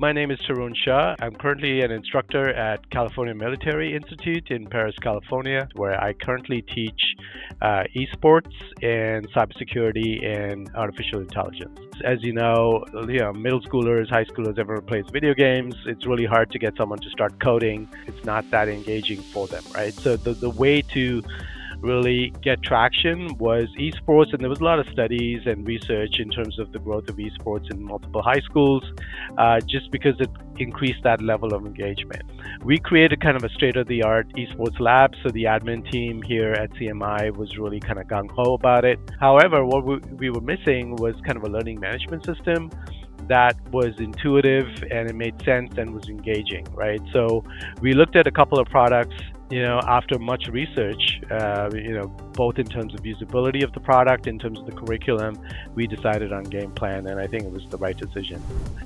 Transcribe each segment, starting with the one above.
My name is Tarun Shah. I'm currently an instructor at California Military Institute in Perris, California, where I currently teach esports and cybersecurity and artificial intelligence. As you know, middle schoolers, high schoolers, everyone plays video games. It's really hard to get someone to start coding. It's not that engaging for them, right? So the way to really get traction was esports, and there was a lot of studies and research in terms of the growth of esports in multiple high schools, just because it increased that level of engagement. We created kind of a state-of-the-art esports lab, so the admin team here at CMI was really kind of gung-ho about it. However, what we were missing was kind of a learning management system that was intuitive and it made sense and was engaging, right? So we looked at a couple of products, after much research, both in terms of usability of the product, in terms of the curriculum, we decided on Gameplan, and I think it was the right decision.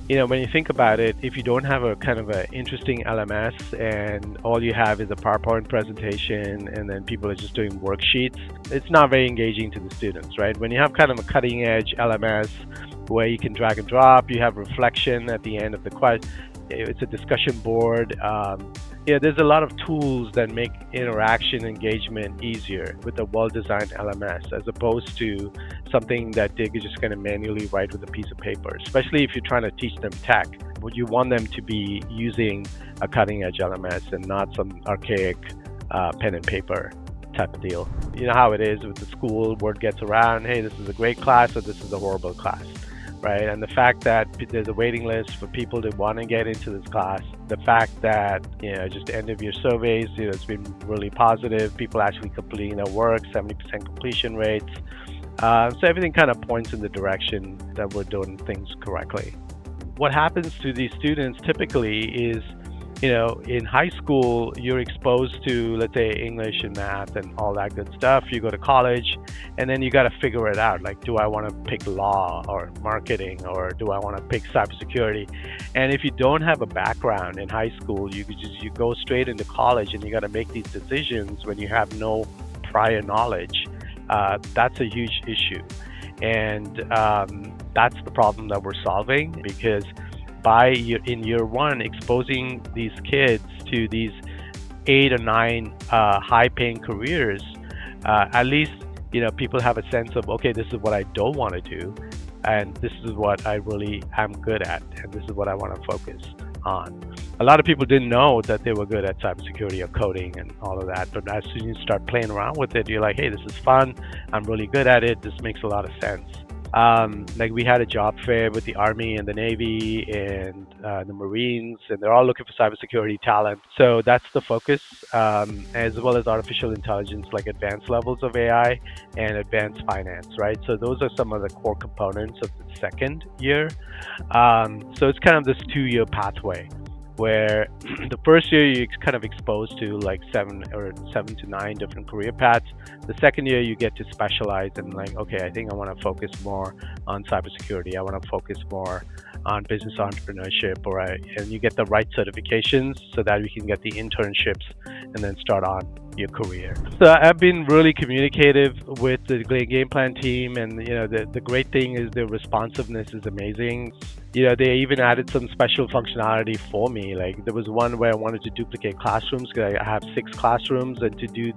When you think about it, if you don't have a kind of an interesting LMS and all you have is a PowerPoint presentation and then people are just doing worksheets, it's not very engaging to the students, right? When you have kind of a cutting edge LMS where you can drag and drop, you have reflection at the end of the question, it's a discussion board. There's a lot of tools that make interaction engagement easier with a well-designed LMS, as opposed to something that they're just going to manually write with a piece of paper, especially if you're trying to teach them tech. Would you want them to be using a cutting-edge LMS and not some archaic pen and paper type of deal? You know how it is with the school, word gets around, hey, this is a great class or this is a horrible class. Right, and the fact that there's a waiting list for people to want to get into this class, the fact that just end of year surveys, it's been really positive. People actually completing their work, 70% completion rates. So everything kind of points in the direction that we're doing things correctly. What happens to these students typically is, in high school, you're exposed to, let's say, English and math and all that good stuff. You go to college, and then you got to figure it out. Like, do I want to pick law or marketing, or do I want to pick cybersecurity? And if you don't have a background in high school, you go straight into college, and you got to make these decisions when you have no prior knowledge. That's a huge issue, and that's the problem that we're solving, because in year one, exposing these kids to these 8 or 9 high-paying careers, at least people have a sense of, okay, this is what I don't want to do, and this is what I really am good at, and this is what I want to focus on. A lot of people didn't know that they were good at cybersecurity or coding and all of that, but as soon as you start playing around with it, you're like, hey, this is fun, I'm really good at it, this makes a lot of sense. Like we had a job fair with the Army and the Navy and the Marines, and they're all looking for cybersecurity talent. So that's the focus, as well as artificial intelligence, like advanced levels of AI and advanced finance, right? So those are some of the core components of the second year. So it's kind of this 2-year pathway, where the first year you're kind of exposed to like 7 to 9 different career paths. The second year you get to specialize and like, okay, I think I want to focus more on cybersecurity. I want to focus more on business entrepreneurship, and you get the right certifications so that we can get the internships and then start on your career. So I've been really communicative with the Gameplan team, and the great thing is their responsiveness is amazing. They even added some special functionality for me. Like there was one where I wanted to duplicate classrooms, because I have 6 classrooms, and to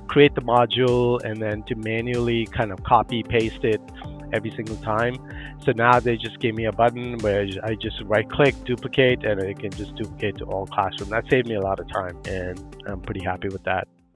create the module and then to manually kind of copy paste it every single time. So now they just gave me a button where I just right click, duplicate, and it can just duplicate to all classrooms. That saved me a lot of time, and I'm pretty happy with that.